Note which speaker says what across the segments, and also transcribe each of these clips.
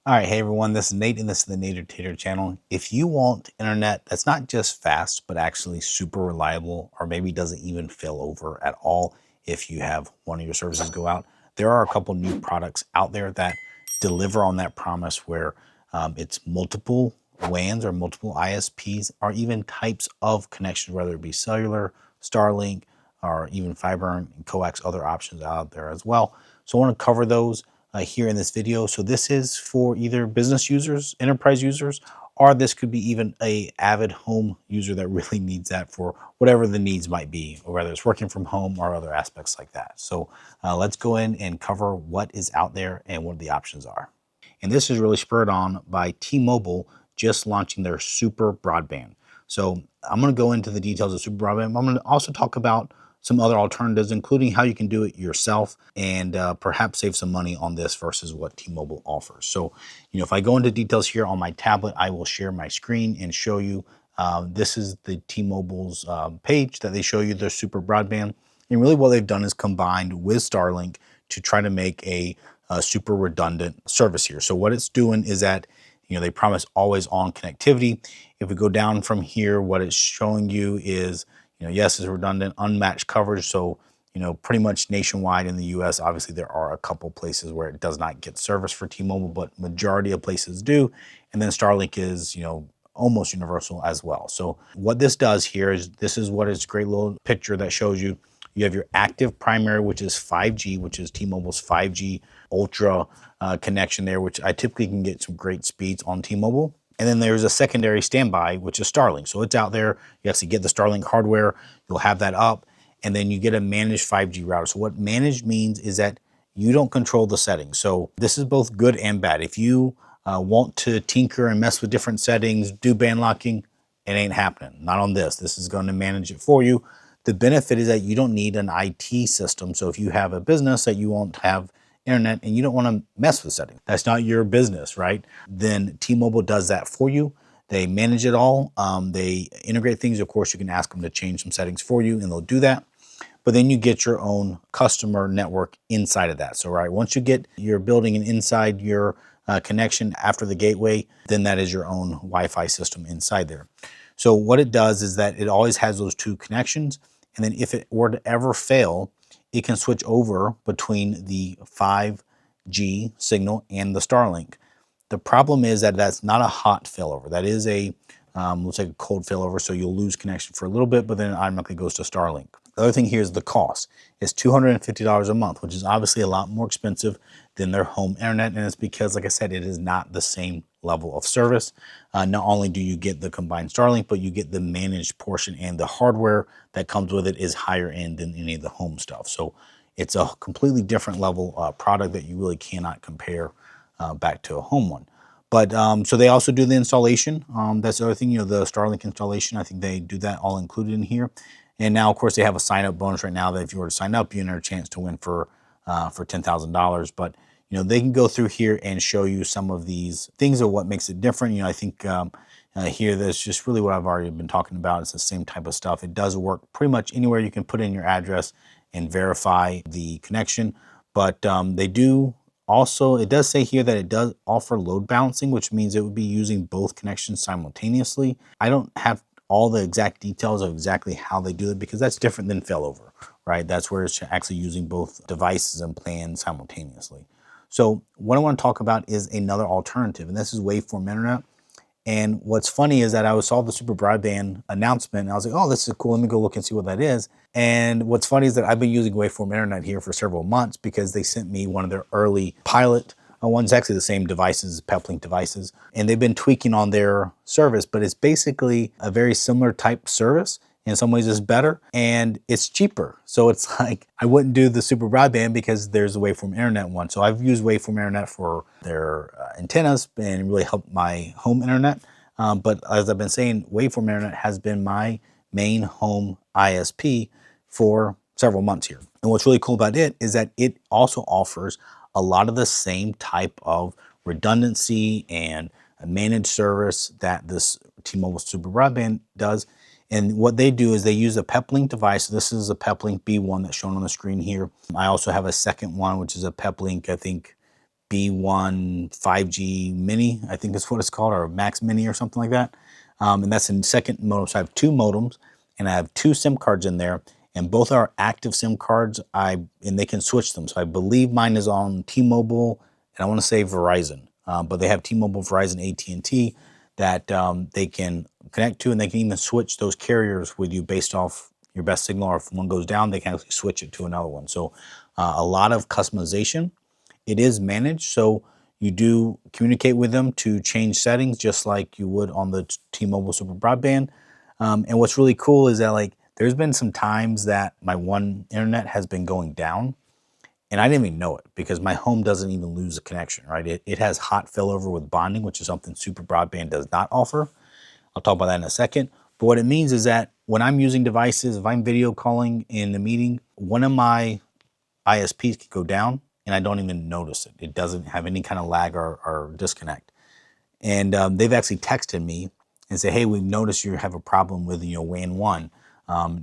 Speaker 1: All right, hey everyone, this is Nate and this is the Nader Tater channel. If you want internet that's not just fast, but actually super reliable, or maybe doesn't even fail over at all if you have one of your services go out, there are a couple new products out there that deliver on that promise where it's multiple WANs or multiple ISPs, or even types of connections, whether it be cellular, Starlink, or even fiber and coax, other options out there as well. So I want to cover those here in this video. So this is for either business users, enterprise users, or this could be even a avid home user that really needs that for whatever the needs might be, or whether it's working from home or other aspects like that. So let's go in and cover what is out there and what the options are. And this is really spurred on by T-Mobile just launching their SuperBroadband. So I'm going to go into the details of SuperBroadband. I'm going to also talk about some other alternatives, including how you can do it yourself and perhaps save some money on this versus what T-Mobile offers. So, if I go into details here on my tablet, I will share my screen and show you. This is the T-Mobile's page that they show you their SuperBroadband. And really what they've done is combined with Starlink to try to make a super redundant service here. So what it's doing is that, they promise always on connectivity. If we go down from here, what it's showing you is, yes, it's redundant, unmatched coverage. So, pretty much nationwide in the US, obviously there are a couple places where it does not get service for T-Mobile, but majority of places do. And then Starlink is, almost universal as well. So what this does here is, this is what is a great little picture that shows you. You have your active primary, which is 5G, which is T-Mobile's 5G Ultra connection there, which I typically can get some great speeds on T-Mobile. And then there's a secondary standby, which is Starlink. So it's out there. You actually get the Starlink hardware. You'll have that up. And then you get a managed 5G router. So what managed means is that you don't control the settings. So this is both good and bad. If you want to tinker and mess with different settings, do band locking, it ain't happening. Not on this. This is going to manage it for you. The benefit is that you don't need an IT system. So if you have a business that you won't have internet and you don't want to mess with settings, that's not your business, right? Then T-Mobile does that for you. They manage it all. They integrate things. Of course, you can ask them to change some settings for you and they'll do that. But then you get your own customer network inside of that. So, right, once you get your building and inside your connection after the gateway, then that is your own Wi-Fi system inside there. So what it does is that it always has those two connections. And then if it were to ever fail, it can switch over between the 5G signal and the Starlink. The problem is that that's not a hot failover. That is a, looks like a cold failover. So you'll lose connection for a little bit, but then it automatically goes to Starlink. The other thing here is the cost. It's $250 a month, which is obviously a lot more expensive than their home internet. And it's because, like I said, it is not the same level of service. Not only do you get the combined Starlink, but you get the managed portion, and the hardware that comes with it is higher end than any of the home stuff. So it's a completely different level product that you really cannot compare back to a home one. But so they also do the installation. That's the other thing, the Starlink installation. I think they do that all included in here. And now, of course, they have a sign-up bonus right now that if you were to sign up, you enter a chance to win for $10,000. But they can go through here and show you some of these things of what makes it different. I think here that's just really what I've already been talking about. It's the same type of stuff. It does work pretty much anywhere. You can put in your address and verify the connection. But they do also, it does say here that it does offer load balancing, which means it would be using both connections simultaneously. I don't have all the exact details of exactly how they do it, because that's different than failover, right? That's where it's actually using both devices and plans simultaneously. So what I want to talk about is another alternative, and this is Waveform Internet. And what's funny is that I saw the SuperBroadband announcement and I was like, oh, this is cool. Let me go look and see what that is. And what's funny is that I've been using Waveform Internet here for several months because they sent me one of their early pilot one's actually the same devices, Peplink devices, and they've been tweaking on their service, but it's basically a very similar type service. In some ways it's better and it's cheaper. So it's like, I wouldn't do the SuperBroadband because there's a Waveform Internet one. So I've used Waveform Internet for their antennas and really helped my home internet. But as I've been saying, Waveform Internet has been my main home ISP for several months here. And what's really cool about it is that it also offers a lot of the same type of redundancy and managed service that this T-Mobile SuperBroadband does. And what they do is they use a Peplink device. So this is a Peplink B1 that's shown on the screen here. I also have a second one, which is a Peplink, I think B1 5G Mini, I think is what it's called, or Max Mini or something like that. And that's in second modem. So I have 2 modems and I have 2 SIM cards in there, and both are active SIM cards. And they can switch them. So I believe mine is on T-Mobile, and I want to say Verizon, but they have T-Mobile, Verizon, AT&T that they can connect to, and they can even switch those carriers with you based off your best signal, or if one goes down, they can actually switch it to another one. So a lot of customization. It is managed, so you do communicate with them to change settings just like you would on the T-Mobile SuperBroadband. And what's really cool is that, like, there's been some times that my one internet has been going down, and I didn't even know it because my home doesn't even lose a connection, right? It has hot failover with bonding, which is something SuperBroadband does not offer. I'll talk about that in a second. But what it means is that when I'm using devices, if I'm video calling in a meeting, one of my ISPs could go down and I don't even notice it. It doesn't have any kind of lag or disconnect. And they've actually texted me and say, hey, we've noticed you have a problem with WAN 1.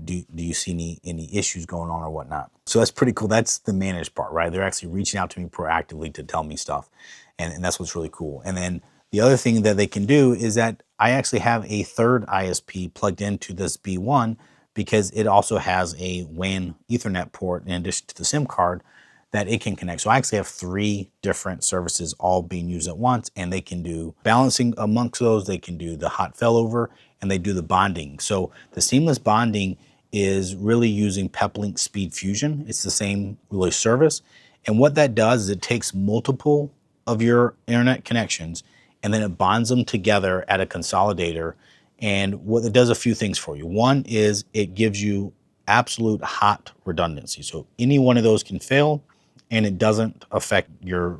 Speaker 1: Do you see any issues going on or whatnot? So that's pretty cool. That's the managed part, right? They're actually reaching out to me proactively to tell me stuff. And that's what's really cool. And then the other thing that they can do is that I actually have a third ISP plugged into this B1 because it also has a WAN Ethernet port in addition to the SIM card that it can connect. So I actually have 3 different services all being used at once, and they can do balancing amongst those. They can do the hot failover, and they do the bonding. So the seamless bonding is really using Peplink Speed Fusion. It's the same really service. And what that does is it takes multiple of your internet connections and then it bonds them together at a consolidator. And what it does a few things for you. One is it gives you absolute hot redundancy. So any one of those can fail and it doesn't affect your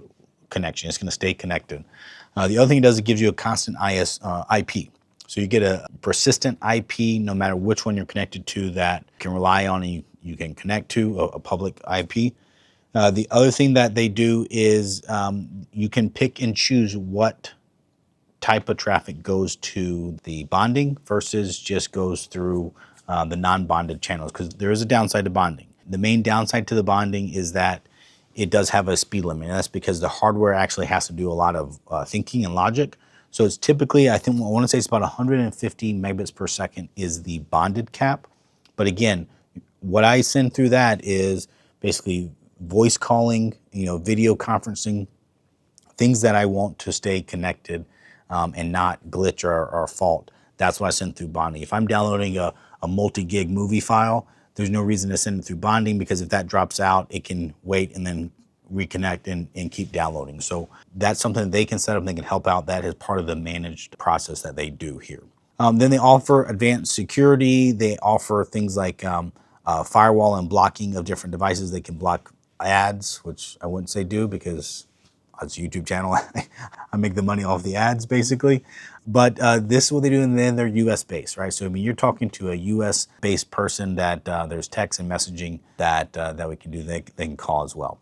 Speaker 1: connection. It's going to stay connected. The other thing it does, it gives you a constant IP. So you get a persistent IP no matter which one you're connected to that you can rely on and you can connect to a public IP. The other thing that they do is you can pick and choose what type of traffic goes to the bonding versus just goes through the non-bonded channels, because there is a downside to bonding. The main downside to the bonding is that it does have a speed limit, and that's because the hardware actually has to do a lot of thinking and logic. So it's typically, I want to say it's about 150 megabits per second is the bonded cap. But again, what I send through that is basically voice calling, video conferencing, things that I want to stay connected and not glitch or fault. That's what I send through bonding. If I'm downloading a multi-gig movie file, there's no reason to send it through bonding, because if that drops out, it can wait and then reconnect and keep downloading. So that's something that they can set up and they can help out. That is part of the managed process that they do here. Then they offer advanced security. They offer things like firewall and blocking of different devices. They can block ads, which I wouldn't say do because it's a YouTube channel. I make the money off the ads basically. But this is what they do, and then they're US based, right? So I mean, you're talking to a US based person that there's text and messaging that we can do. They can call as well.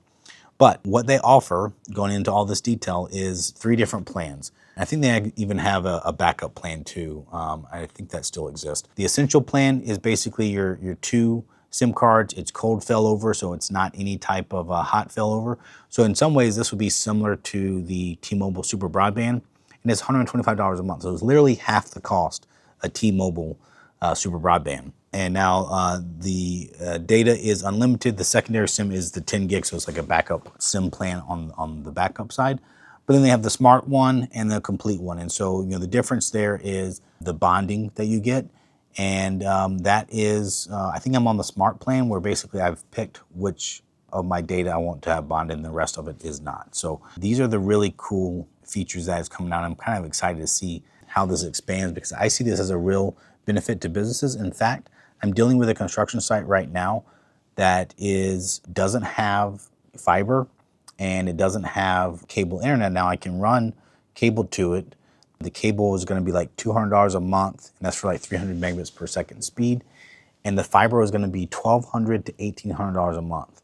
Speaker 1: But what they offer, going into all this detail, is 3 different plans. I think they even have a backup plan too. I think that still exists. The essential plan is basically your 2 SIM cards. It's cold failover, so it's not any type of hot failover. So in some ways, this would be similar to the T-Mobile SuperBroadband, and it's $125 a month. So it's literally half the cost of T-Mobile SuperBroadband. And now the data is unlimited. The secondary SIM is the 10 gig, so it's like a backup SIM plan on the backup side. But then they have the smart one and the complete one. And so the difference there is the bonding that you get. And that is, I think I'm on the smart plan, where basically I've picked which of my data I want to have bonded and the rest of it is not. So these are the really cool features that is coming out. I'm kind of excited to see how this expands, because I see this as a real benefit to businesses. In fact, I'm dealing with a construction site right now that doesn't have fiber and it doesn't have cable internet. Now I can run cable to it. The cable is going to be like $200 a month, and that's for like 300 megabits per second speed. And the fiber is going to be $1,200 to $1,800 a month,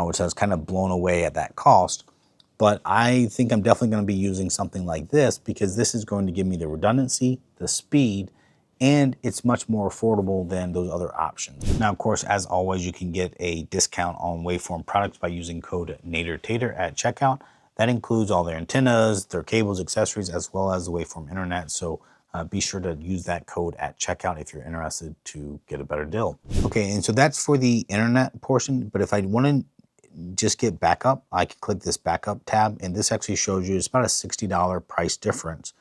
Speaker 1: which I was kind of blown away at that cost. But I think I'm definitely going to be using something like this, because this is going to give me the redundancy, the speed, and it's much more affordable than those other options. Now, of course, as always, you can get a discount on Waveform products by using code NADERTATER at checkout. That includes all their antennas, their cables, accessories, as well as the Waveform Internet. So be sure to use that code at checkout if you're interested to get a better deal. Okay, and so that's for the internet portion. But if I want to just get backup, I can click this backup tab, and this actually shows you it's about a $60 price difference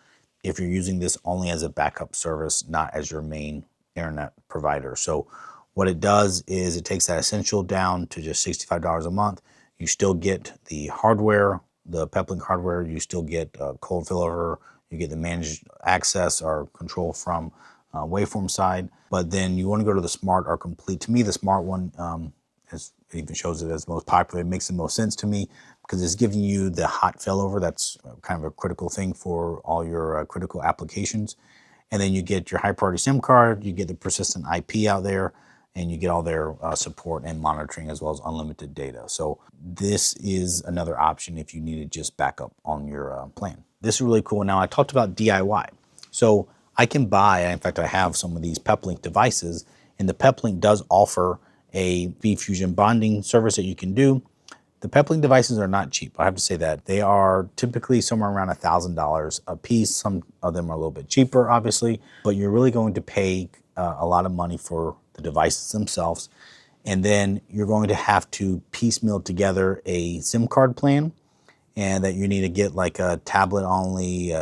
Speaker 1: if you're using this only as a backup service, not as your main internet provider. So what it does is it takes that essential down to just $65 a month. You still get the hardware, the Peplink hardware, you still get cold failover, you get the managed access or control from Waveform side, but then you want to go to the smart or complete. To me, the smart one, it even shows it as most popular. It makes the most sense to me because it's giving you the hot failover. That's kind of a critical thing for all your critical applications. And then you get your high priority SIM card, you get the persistent IP out there, and you get all their support and monitoring as well as unlimited data. So this is another option if you need to just back up on your plan. This is really cool. Now I talked about DIY. So I can buy, in fact I have some of these Peplink devices, and the Peplink does offer a SpeedFusion bonding service that you can do. The Peplink devices are not cheap. I have to say that. They are typically somewhere around $1,000 a piece. Some of them are a little bit cheaper, obviously, but you're really going to pay a lot of money for the devices themselves. And then you're going to have to piecemeal together a SIM card plan, and that you need to get like a tablet only,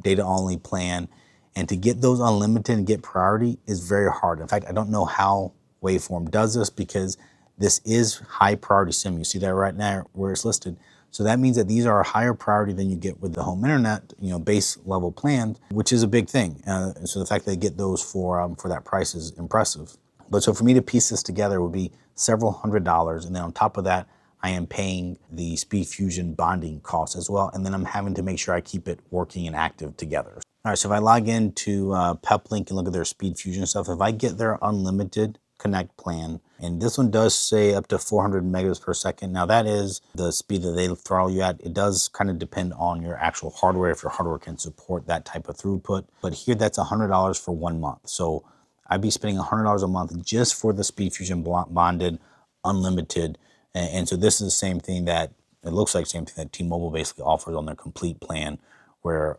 Speaker 1: data only plan. And to get those unlimited and get priority is very hard. In fact, I don't know how Waveform does this because this is high priority SIM. You see that right now where it's listed. So that means that these are a higher priority than you get with the home internet, base level plan, which is a big thing. So the fact that they get those for that price is impressive. But so for me to piece this together would be several $100s. And then on top of that, I am paying the SpeedFusion bonding costs as well. And then I'm having to make sure I keep it working and active together. All right, so if I log into Peplink and look at their SpeedFusion stuff, if I get their unlimited Connect plan, and this one does say up to 400 megabits per second. Now that is the speed that they throttle you at. It does kind of depend on your actual hardware, if your hardware can support that type of throughput. But here that's $100 for 1 month. So I'd be spending $100 a month just for the SpeedFusion bonded unlimited. And so this is the same thing that, it looks like the same thing that T-Mobile basically offers on their complete plan, where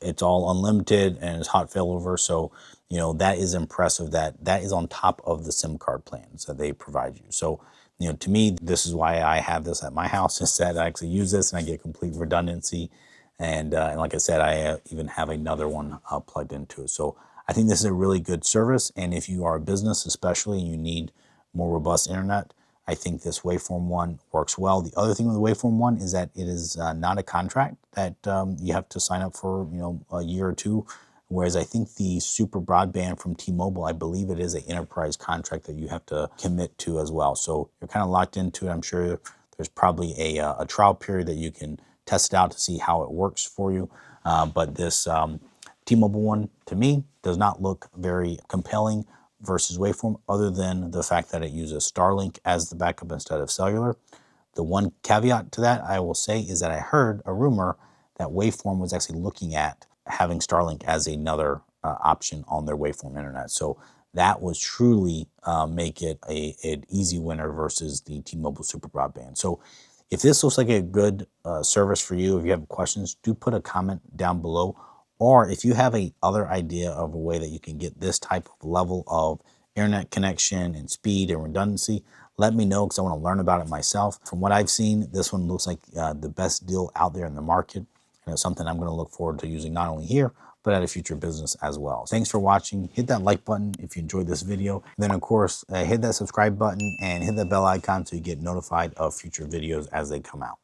Speaker 1: it's all unlimited and it's hot failover. So, that is impressive that is on top of the SIM card plans that they provide you. So, to me, this is why I have this at my house, is that I actually use this and I get complete redundancy. And like I said, I even have another one plugged into it. So I think this is a really good service. And if you are a business, especially, and you need more robust internet, I think this Waveform one works well. The other thing with the Waveform one is that it is not a contract that you have to sign up for, a year or two. Whereas I think the SuperBroadband from T-Mobile, I believe it is an enterprise contract that you have to commit to as well. So you're kind of locked into it. I'm sure there's probably a trial period that you can test it out to see how it works for you. But this T-Mobile one, to me, does not look very compelling versus Waveform, other than the fact that it uses Starlink as the backup instead of cellular. The one caveat to that I will say is that I heard a rumor that Waveform was actually looking at having Starlink as another option on their Waveform Internet. So that would truly make it an easy winner versus the T-Mobile SuperBroadband. So if this looks like a good service for you, if you have questions, do put a comment down below. Or if you have a other idea of a way that you can get this type of level of internet connection and speed and redundancy, let me know, because I want to learn about it myself. From what I've seen, this one looks like the best deal out there in the market. And it's something I'm going to look forward to using not only here, but at a future business as well. Thanks for watching. Hit that like button if you enjoyed this video. And then of course, hit that subscribe button and hit that bell icon so you get notified of future videos as they come out.